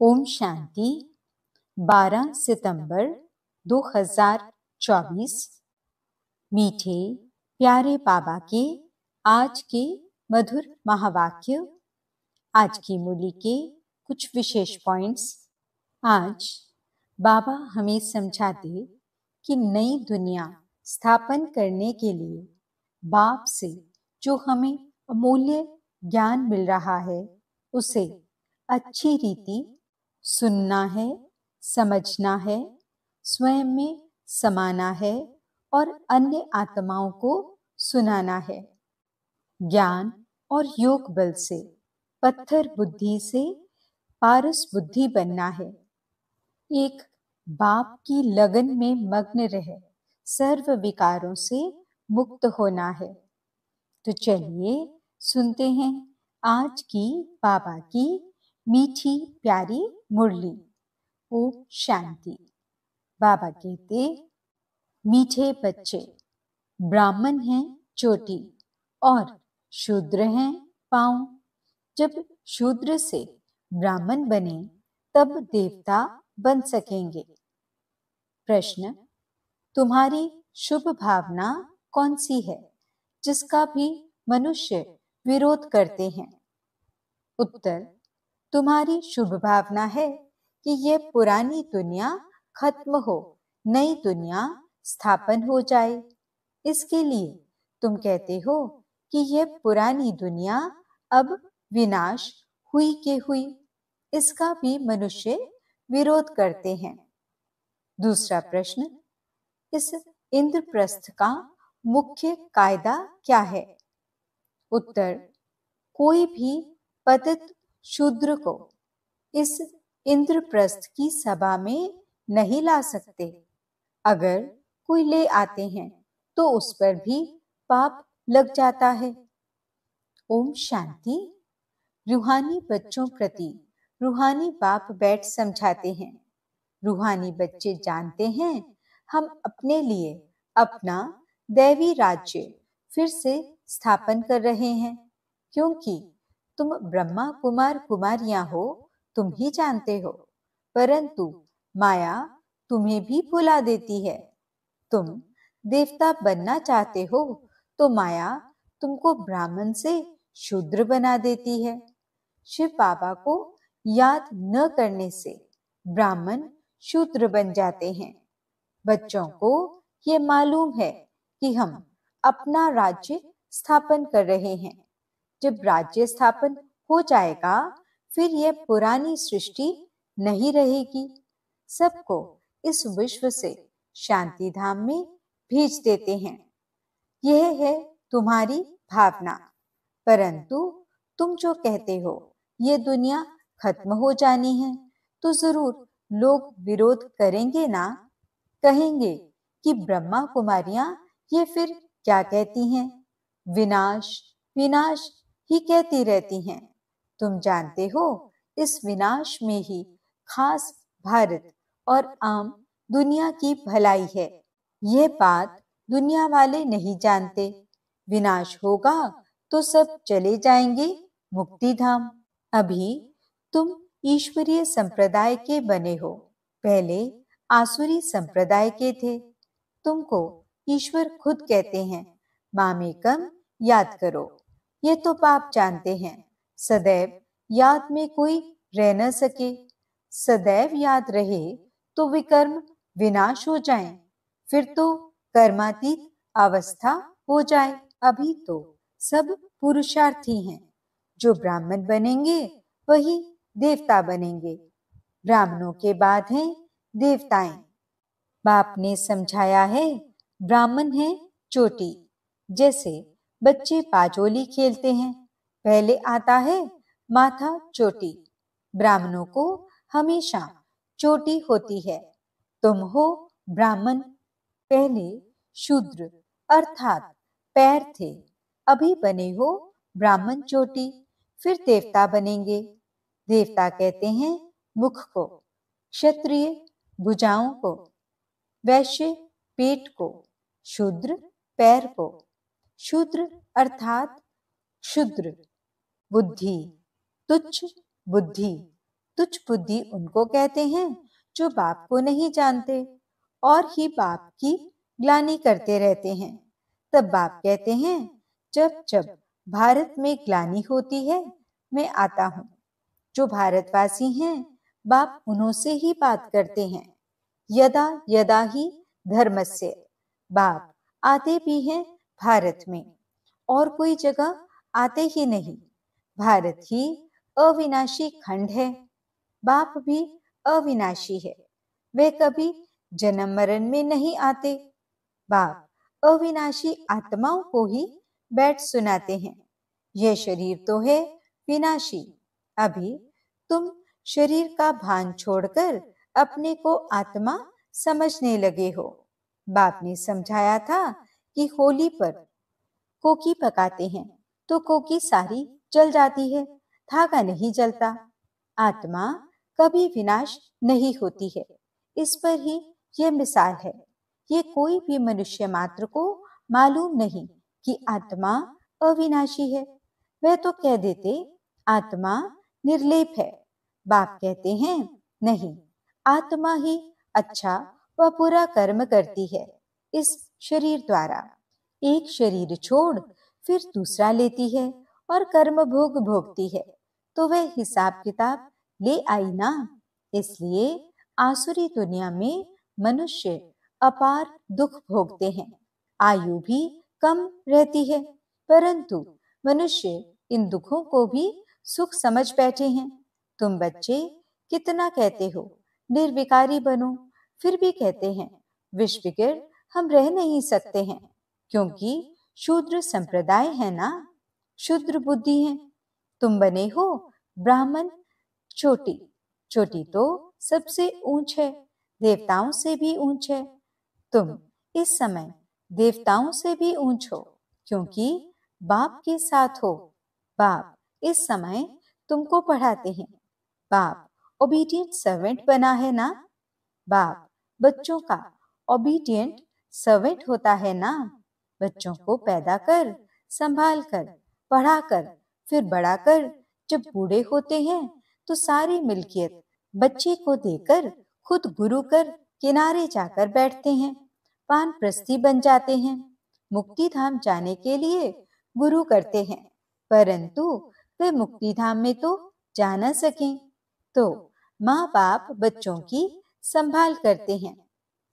ओम शांति। 12 सितंबर 2024। मीठे प्यारे बाबा के आज के मधुर महावाक्य। आज की मूली के कुछ विशेष पॉइंट्स। आज बाबा हमें समझाते कि नई दुनिया स्थापन करने के लिए बाप से जो हमें अमूल्य ज्ञान मिल रहा है उसे अच्छी रीति सुनना है, समझना है, स्वयं में समाना है और अन्य आत्माओं को सुनाना है। ज्ञान और योग बल से पत्थर बुद्धि से पारस बुद्धि बनना है। एक बाप की लगन में मग्न रहे सर्व विकारों से मुक्त होना है। तो चलिए सुनते हैं आज की बाबा की मीठी प्यारी मुरली। ओम शांति। बाबा कहते, मीठे बच्चे, ब्राह्मण हैं चोटी और शूद्र हैं पांव। जब शूद्र से ब्राह्मण बने तब देवता बन सकेंगे। प्रश्न, तुम्हारी शुभ भावना कौन सी है जिसका भी मनुष्य विरोध करते हैं? उत्तर, तुम्हारी शुभ भावना है कि यह पुरानी दुनिया खत्म हो, नई दुनिया स्थापन हो जाए। इसके लिए तुम कहते हो कि यह पुरानी दुनिया अब विनाश हुई के हुई। इसका भी मनुष्य विरोध करते हैं। दूसरा प्रश्न, इस इंद्रप्रस्थ का मुख्य कायदा क्या है? उत्तर, कोई भी पतित शूद्र को इस इंद्रप्रस्थ की सभा में नहीं ला सकते। अगर कोई ले आते हैं तो उस पर भी पाप लग जाता है। ओम शांति। रूहानी बच्चों प्रति रूहानी बाप बैठ समझाते हैं। रूहानी बच्चे जानते हैं हम अपने लिए अपना दैवी राज्य फिर से स्थापन कर रहे हैं, क्योंकि तुम ब्रह्मा कुमार कुमारियां हो, तुम ही जानते हो, परंतु माया तुम्हें भी भुला देती है। तुम देवता बनना चाहते हो तो माया तुमको ब्राह्मण से शूद्र बना देती है। शिव बाबा को याद न करने से ब्राह्मण शूद्र बन जाते हैं। बच्चों को ये मालूम है कि हम अपना राज्य स्थापन कर रहे हैं। जब राज्य स्थापन हो जाएगा फिर यह पुरानी सृष्टि नहीं रहेगी। सबको इस विश्व से शांति धाम में भेज देते हैं। यह है तुम्हारी भावना। परंतु तुम जो कहते हो ये दुनिया खत्म हो जानी है तो जरूर लोग विरोध करेंगे ना। कहेंगे कि ब्रह्मा कुमारियां ये फिर क्या कहती हैं, विनाश विनाश ही कहती रहती हैं। तुम जानते हो इस विनाश में ही खास भारत और आम दुनिया की भलाई है। यह बात दुनिया वाले नहीं जानते। विनाश होगा तो सब चले जाएंगे मुक्ति धाम। अभी तुम ईश्वरीय संप्रदाय के बने हो, पहले आसुरी संप्रदाय के थे। तुमको ईश्वर खुद कहते हैं मामेकम याद करो। ये तो पाप जानते हैं, सदैव याद में कोई रह न सके। सदैव याद रहे तो विकर्म विनाश हो जाए, फिर तो कर्मातीत अवस्था हो जाए। अभी तो सब पुरुषार्थी हैं। जो ब्राह्मण बनेंगे वही देवता बनेंगे। ब्राह्मणों के बाद हैं देवताएं। बाप ने समझाया है ब्राह्मण है चोटी। जैसे बच्चे पाजोली खेलते हैं, पहले आता है माथा चोटी। ब्राह्मणों को हमेशा चोटी होती है। तुम हो ब्राह्मण, पहले शूद्र अर्थात पैर थे, अभी बने हो ब्राह्मण चोटी, फिर देवता बनेंगे। देवता कहते हैं मुख को, क्षत्रिय भुजाओं को, वैश्य पेट को, शूद्र पैर को। शूद्र अर्थात क्षुद्र बुद्धि, तुच्छ बुद्धि, तुच्छ बुद्धि उनको कहते हैं जो बाप को नहीं जानते और ही बाप की ग्लानि करते रहते हैं। तब बाप कहते हैं, जब जब भारत में ग्लानि होती है मैं आता हूँ। जो भारतवासी हैं बाप उन्हों से ही बात करते हैं। यदा यदा ही धर्मस्य, बाप आते भी हैं भारत में, और कोई जगह आते ही नहीं। भारत ही अविनाशी खंड है, बाप भी अविनाशी है। वे कभी जन्म मरण में नहीं आते। बाप अविनाशी आत्माओं को ही बैठ सुनाते हैं। यह शरीर तो है विनाशी। अभी तुम शरीर का भान छोड़कर अपने को आत्मा समझने लगे हो। बाप ने समझाया था कि होली पर कोकी पकाते हैं तो कोकी सारी जल जाती है, धागा नहीं जलता। आत्मा कभी विनाश नहीं होती है। इस पर ही यह मिसाल है। ये कोई भी मनुष्य मात्र को मालूम नहीं कि आत्मा अविनाशी है। वह तो कह देते आत्मा निर्लेप है। बाप कहते हैं नहीं, आत्मा ही अच्छा व बुरा कर्म करती है इस शरीर द्वारा। एक शरीर छोड़ फिर दूसरा लेती है और कर्म भोग भोगती है, तो वह हिसाब किताब ले आई ना। इसलिए आसुरी दुनिया में मनुष्य अपार दुख भोगते हैं। आयु भी कम रहती है, परंतु मनुष्य इन दुखों को भी सुख समझ बैठे हैं। तुम बच्चे कितना कहते हो निर्विकारी बनो, फिर भी कहते हैं विष बगैर हम रह नहीं सकते हैं, क्योंकि शूद्र संप्रदाय है ना, शूद्र बुद्धि है। तुम बने हो ब्राह्मण चोटी, चोटी तो सबसे ऊंच है, देवताओं से भी ऊंच है। तुम इस समय देवताओं से भी ऊंच हो, क्योंकि बाप के साथ हो। बाप इस समय तुमको पढ़ाते हैं। बाप ओबीडिएंट सर्वेंट बना है ना। बाप बच्चों का ओबीडिएंट सर्वेंट होता है ना। बच्चों को पैदा कर, संभाल कर, पढ़ा कर, फिर बड़ा कर, जब बूढ़े होते हैं तो सारी मिल्कियत बच्चे को देकर खुद गुरु कर किनारे जाकर बैठते हैं, वानप्रस्थी बन जाते हैं। मुक्ति धाम जाने के लिए गुरु करते हैं, परंतु वे मुक्ति धाम में तो जा न सकें, तो माँ बाप बच्चों की संभाल करते हैं।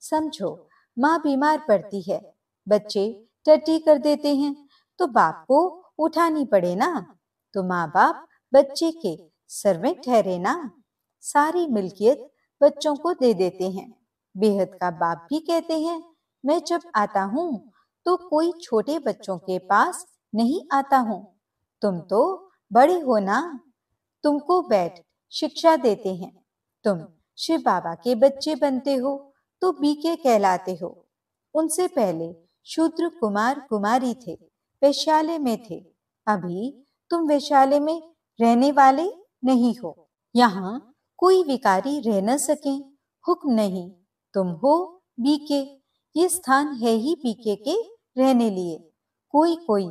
समझो माँ बीमार पड़ती है, बच्चे टट्टी कर देते हैं, तो बाप को उठानी पड़े ना। तो माँ बाप बच्चे के सर्वेंट ठहरे ना। सारी मिल्कियत बच्चों को दे देते हैं। बेहद का बाप भी कहते हैं मैं जब आता हूँ तो कोई छोटे बच्चों के पास नहीं आता हूँ। तुम तो बड़े हो ना, तुमको बैठ शिक्षा देते हैं। तुम शिव बाबा के बच्चे बनते हो तो बीके कहलाते हो। उनसे पहले शूद्र कुमार कुमारी थे, वैश्यालय में थे। अभी तुम वैश्यालय में रहने वाले नहीं हो। यहाँ कोई विकारी रह न सके, हुक्म नहीं। तुम हो बीके, ये स्थान है ही बीके के रहने लिए। कोई कोई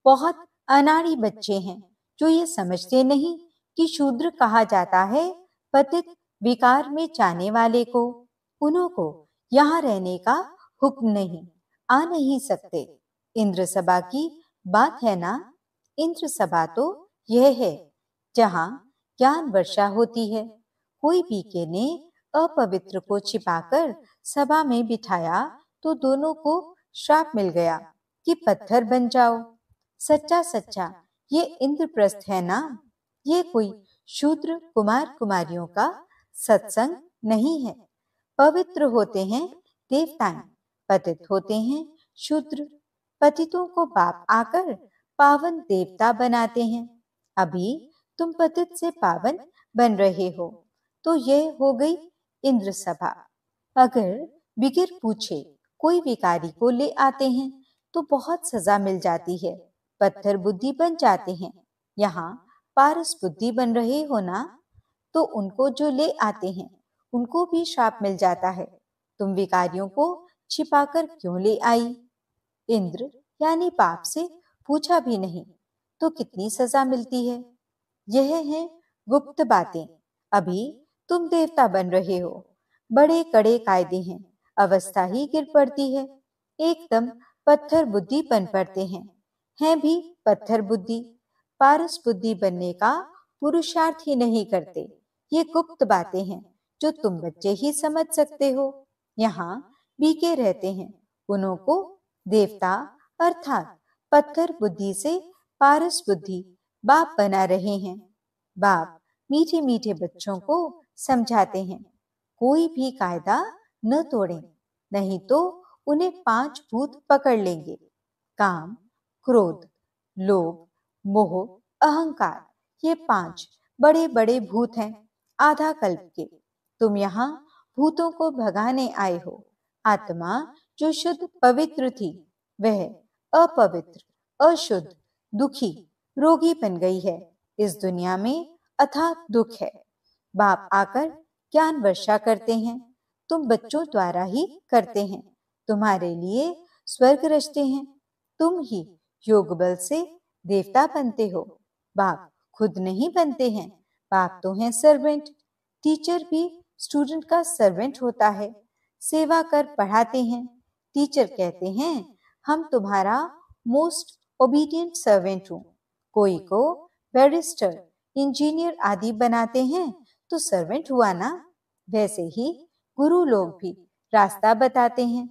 बहुत अनाड़ी बच्चे हैं जो ये समझते नहीं कि शूद्र कहा जाता है पतित विकार में जाने वाले को। उन्हों को यहाँ रहने का हुक्म नहीं, आ नहीं सकते। इंद्र सभा की बात है ना। इंद्र सभा तो यह है जहाँ ज्ञान वर्षा होती है। कोई बीके ने अपवित्र को छिपाकर सभा में बिठाया तो दोनों को श्राप मिल गया कि पत्थर बन जाओ। सच्चा सच्चा ये इंद्रप्रस्थ है ना। ये कोई शूद्र कुमार कुमारियों का सत्संग नहीं है। पवित्र होते हैं देवताएं, पतित होते हैं शूद्र। पतितों को बाप आकर पावन देवता बनाते हैं। अभी तुम पतित से पावन बन रहे हो, तो यह हो गई इंद्र सभा। अगर बिगिर पूछे कोई विकारी को ले आते हैं तो बहुत सजा मिल जाती है, पत्थर बुद्धि बन जाते हैं। यहाँ पारस बुद्धि बन रहे हो ना, तो उनको जो ले आते हैं उनको भी श्राप मिल जाता है। तुम विकारियों को छिपाकर क्यों ले आई? इंद्र यानी पाप से पूछा भी नहीं तो कितनी सजा मिलती है। यह है गुप्त बातें, अभी तुम देवता बन रहे हो। बड़े कड़े कायदे हैं, अवस्था ही गिर पड़ती है। एकदम पत्थर बुद्धि बन पड़ते हैं भी पत्थर बुद्धि। पारस बुद्धि बनने का पुरुषार्थ ही नहीं करते। ये गुप्त बातें हैं जो तुम बच्चे ही समझ सकते हो। यहाँ बीके रहते हैं, उन्हों को देवता अर्थात पत्थर बुद्धि से पारस बुद्धि बाप बना रहे हैं। बाप मीठे मीठे बच्चों को समझाते हैं, कोई भी कायदा न तोड़ें, नहीं तो उन्हें 5 भूत पकड़ लेंगे। काम, क्रोध, लोभ, मोह, अहंकार, ये 5 बड़े बड़े भूत हैं आधा कल्प के। तुम यहाँ भूतों को भगाने आए हो। आत्मा जो शुद्ध पवित्र थी, वह अपवित्र, अशुद्ध, दुखी, रोगी बन गई है। इस दुनिया में अथाह दुख है। बाप आकर ज्ञान वर्षा करते हैं, तुम बच्चों द्वारा ही करते हैं। तुम्हारे लिए स्वर्ग रचते हैं, तुम ही योग बल से देवता बनते हो। बाप खुद नहीं बनते हैं, बाप तो हैं सर्वेंट। टीचर भी स्टूडेंट का सर्वेंट होता है, सेवा कर पढ़ाते हैं। टीचर कहते हैं, हम तुम्हारा मोस्ट ओबीडियंट सर्वेंट हूँ। कोई को बैरिस्टर, इंजीनियर आदि बनाते हैं तो सर्वेंट हुआ ना। वैसे ही गुरु लोग भी रास्ता बताते हैं।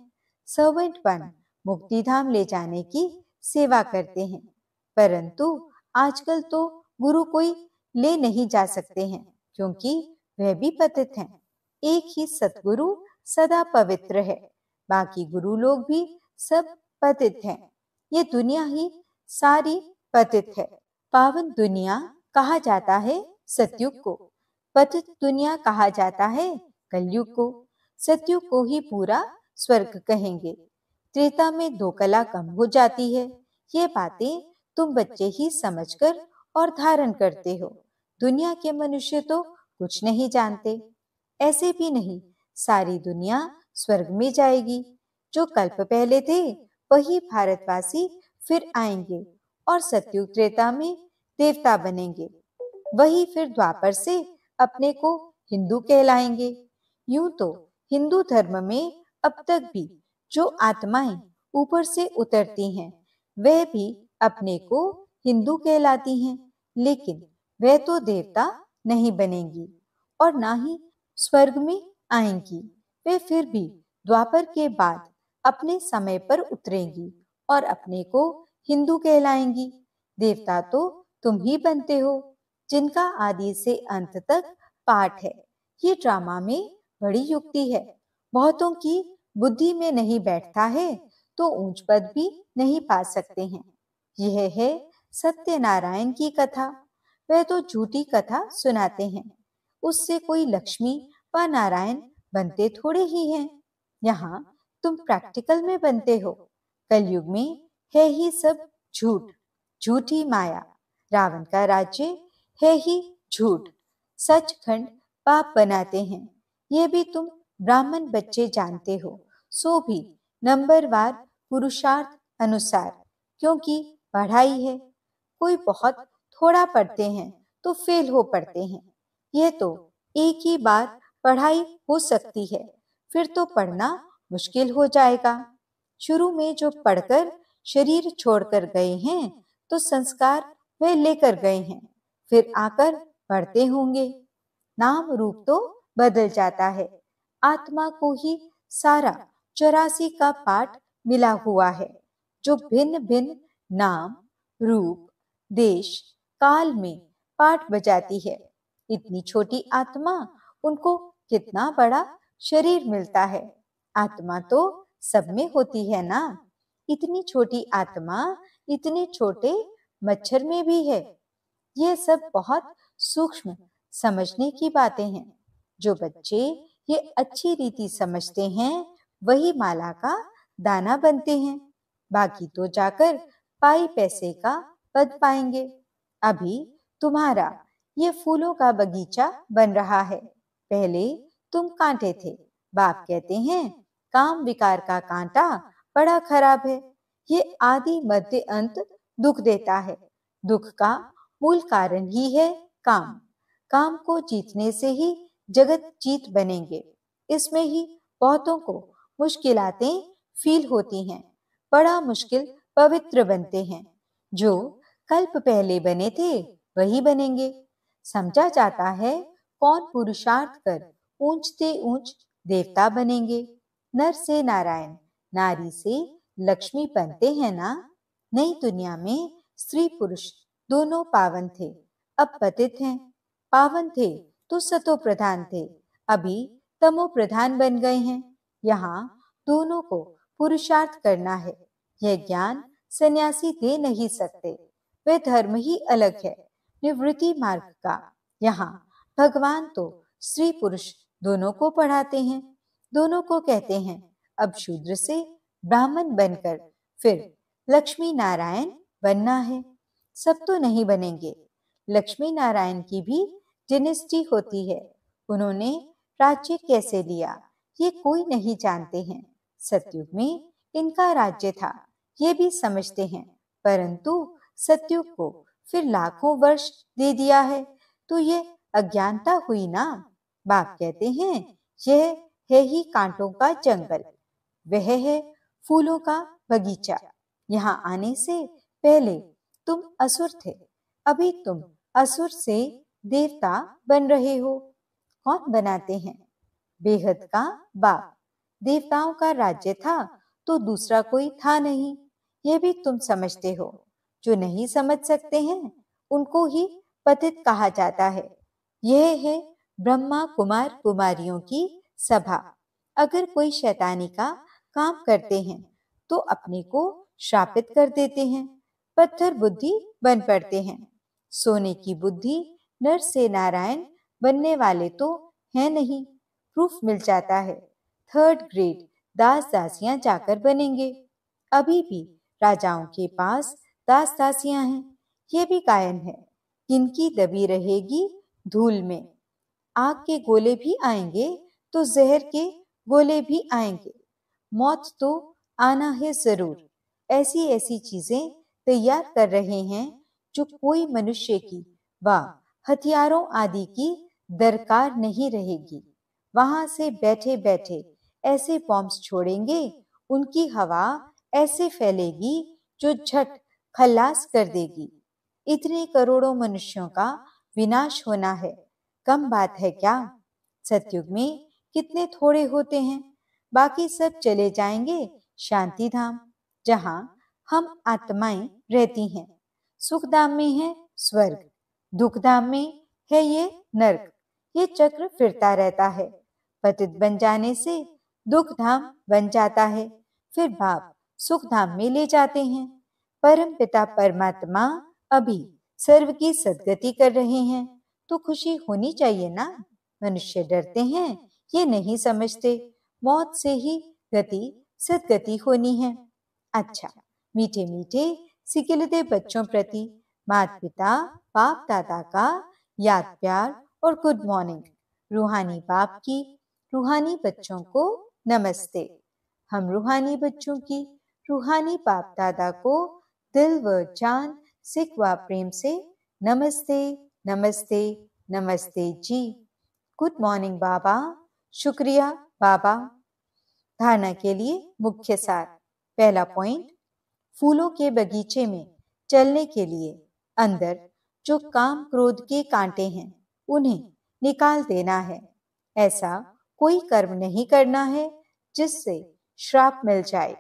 सर्वेंट बन मुक्ति धाम ले जाने की सेवा करते हैं। परंतु आजकल तो गुरु कोई ले नहीं जा सकते हैं, क्योंकि वह भी पतित हैं। एक ही सतगुरु सदा पवित्र है, बाकी गुरु लोग भी सब पतित हैं। ये दुनिया ही सारी पतित है। पावन दुनिया कहा जाता है सतयुग को, पतित दुनिया कहा जाता है कलयुग को। सतयुग को ही पूरा स्वर्ग कहेंगे। त्रेता में 2 कला कम हो जाती है। ये बातें तुम बच्चे ही समझकर और धारण करते हो। दुनिया के मनुष्य तो कुछ नहीं जानते। ऐसे भी नहीं सारी दुनिया स्वर्ग में जाएगी। जो कल्प पहले थे वही भारतवासी फिर आएंगे और सतयुग त्रेता में देवता बनेंगे। वही फिर द्वापर से अपने को हिंदू कहलाएंगे। यूं तो हिंदू धर्म में अब तक भी जो आत्माएं ऊपर से उतरती हैं, वह भी अपने को हिंदू कहलाती हैं, लेकिन वह तो देवता नहीं बनेंगी और ना ही स्वर्ग में आएंगी। वे फिर भी द्वापर के बाद अपने समय पर उतरेंगी और अपने को हिंदू कहलाएंगी। देवता तो तुम ही बनते हो, जिनका आदि से अंत तक पाठ है। ये ड्रामा में बड़ी युक्ति है। बहुतों की बुद्धि में नहीं बैठता है तो ऊंच पद भी नहीं पा सकते हैं। यह है सत्यनारायण की कथा। वह तो झूठी कथा सुनाते हैं, उससे कोई लक्ष्मी व नारायण बनते थोड़े ही हैं। यहाँ तुम प्रैक्टिकल में बनते हो। कलयुग में है ही सब झूठ, झूठी माया। रावण का राज्य है ही झूठ। सचखंड पाप बनाते हैं। ये भी तुम ब्राह्मण बच्चे जानते हो, सो भी नंबरवार पुरुषार्थ अनुसार, क्योंकि पढ़ाई है। कोई बहुत थोड़ा पढ़ते हैं तो फेल हो पड़ते हैं। यह तो एक ही बार पढ़ाई हो सकती है, फिर तो पढ़ना मुश्किल हो जाएगा। शुरू में जो पढ़कर शरीर छोड़कर गए हैं तो संस्कार वे लेकर गए हैं, फिर आकर पढ़ते होंगे। नाम रूप तो बदल जाता है। आत्मा को ही सारा 84 का पाठ मिला हुआ है, जो भिन्न भिन्न नाम, रूप, देश, काल में पाठ बजाती है। इतनी छोटी आत्मा, उनको कितना बड़ा शरीर मिलता है। आत्मा तो सब में होती है ना। इतनी छोटी आत्मा इतने छोटे मच्छर में भी है। ये सब बहुत सूक्ष्म समझने की बातें हैं। जो बच्चे ये अच्छी रीति समझते हैं वही माला का दाना बनते हैं। बाकी तो जाकर पाई पैसे का पद पाएंगे। अभी तुम्हारा ये फूलों का बगीचा बन रहा है। पहले तुम कांटे थे। बाप कहते हैं काम विकार का कांटा बड़ा खराब है। ये आदि मध्य अंत दुख देता है। दुख का मूल कारण ही है काम। काम को जीतने से ही जगत जीत बनेंगे। इसमें ही बहुतों को मुश्किलातें फील होती हैं। बड़ा मुश्किल पवित्र बनते हैं। जो कल्प पहले बने थे वही बनेंगे। समझा जाता है कौन पुरुषार्थ कर ऊंचते ऊंच देवता बनेंगे। नर से नारायण, नारी से लक्ष्मी बनते हैं ना। नई दुनिया में स्त्री पुरुष दोनों पावन थे, अब पतित हैं। पावन थे तो सतो प्रधान थे, अभी तमो प्रधान बन गए हैं। यहाँ दोनों को पुरुषार्थ करना है। यह ज्ञान सन्यासी दे नहीं सकते। वह धर्म ही अलग है, निवृत्ति मार्ग का। यहाँ भगवान तो स्त्री पुरुष दोनों को पढ़ाते हैं। दोनों को कहते हैं अब शूद्र से ब्राह्मण बनकर फिर लक्ष्मी नारायण बनना है। सब तो नहीं बनेंगे। लक्ष्मी नारायण की भी डिनेस्टी होती है। उन्होंने राज्य कैसे लिया ये कोई नहीं जानते हैं। सतयुग में इनका राज्य था ये भी समझते हैं, परंतु सतयुग को फिर लाखों वर्ष दे दिया है तो ये अज्ञानता हुई ना। बाप कहते हैं यह है ही कांटों का जंगल, वह है फूलों का बगीचा। यहाँ आने से पहले तुम असुर थे, अभी तुम असुर से देवता बन रहे हो। कौन बनाते हैं? बेहद का बाप। देवताओं का राज्य था तो दूसरा कोई था नहीं, यह भी तुम समझते हो। जो नहीं समझ सकते हैं उनको ही पतित कहा जाता है। यह है ब्रह्मा कुमार कुमारियों की सभा। अगर कोई शैतानी का काम करते हैं तो अपने को श्रापित कर देते हैं, पत्थर बुद्धि बन पड़ते हैं। सोने की बुद्धि नर से नारायण बनने वाले तो है नहीं, प्रूफ मिल जाता है। थर्ड ग्रेड दास दासियां जाकर बनेंगे। अभी भी राजाओं के पास दास दासियां हैं, ये भी कायम है। इनकी दबी रहेगी धूल में। आग के गोले भी आएंगे तो जहर के गोले भी आएंगे। मौत तो आना है जरूर। ऐसी ऐसी चीजें तैयार कर रहे हैं जो कोई मनुष्य की व हथियारों आदि की दरकार नहीं रहेगी। वहां से बैठे बैठे ऐसे बॉम्ब्स छोड़ेंगे, उनकी हवा ऐसे फैलेगी जो झट खल्लास कर देगी। इतने करोड़ों मनुष्यों का विनाश होना है, कम बात है क्या? सतयुग में कितने थोड़े होते हैं, बाकी सब चले जाएंगे शांति धाम, जहां हम आत्माएं रहती हैं। सुख धाम में है स्वर्ग, दुख धाम में है ये नर्क। ये चक्र फिरता रहता है। पतित बन जाने से दुख धाम बन जाता है, फिर बाप सुख धाम में ले जाते हैं। परम पिता परमात्मा अभी सर्व की सद्गति कर रहे हैं तो खुशी होनी चाहिए ना। मनुष्य डरते हैं, ये नहीं समझते मौत से ही गति सद्गति होनी है। अच्छा, मीठे मीठे सिकिलते बच्चों प्रति माता पिता बाप दादा का याद प्यार और गुड मॉर्निंग। रूहानी बाप की रूहानी बच्चों को नमस्ते। हम रूहानी बच्चों की रूहानी बाप दादा को दिल व जान सिक व प्रेम से नमस्ते नमस्ते नमस्ते जी। गुड मॉर्निंग बाबा। शुक्रिया बाबा। धारणा के लिए मुख्य सार। पहला पॉइंट, फूलों के बगीचे में चलने के लिए अंदर जो काम क्रोध के कांटे हैं उन्हें निकाल देना है। ऐसा कोई कर्म नहीं करना है जिससे श्राप मिल जाए।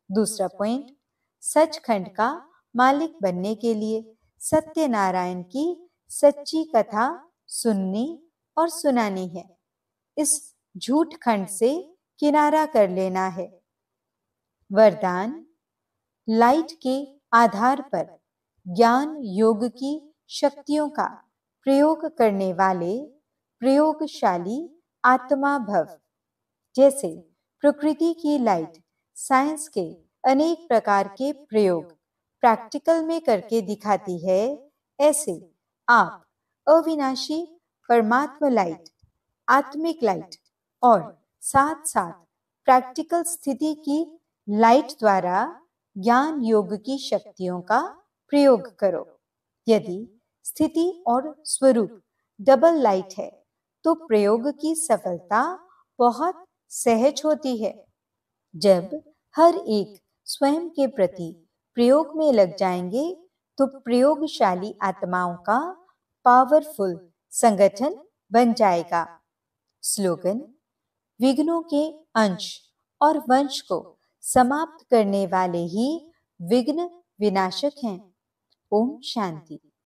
दूसरा पॉइंट, सचखंड का मालिक बनने के लिए सत्यनारायण की सच्ची कथा सुननी और सुनानी है। इस झूठ खंड से किनारा कर लेना है। वरदान, लाइट के आधार पर ज्ञान योग की शक्तियों का प्रयोग करने वाले प्रयोगशाली आत्मा भव। जैसे प्रकृति की लाइट साइंस के अनेक प्रकार के प्रयोग प्रैक्टिकल में करके दिखाती है, ऐसे आप अविनाशी परमात्मा लाइट, आत्मिक लाइट और साथ साथ प्रैक्टिकल स्थिति की लाइट द्वारा ज्ञान योग की शक्तियों का प्रयोग करो। यदि स्थिति और स्वरूप डबल लाइट है तो प्रयोग की सफलता बहुत सहज होती है। जब हर एक स्वयं के प्रति प्रयोग में लग जाएंगे तो प्रयोगशाली आत्माओं का पावरफुल संगठन बन जाएगा। स्लोगन: विघ्नों के अंश और वंश को समाप्त करने वाले ही विघ्न विनाशक हैं। ओम शांति।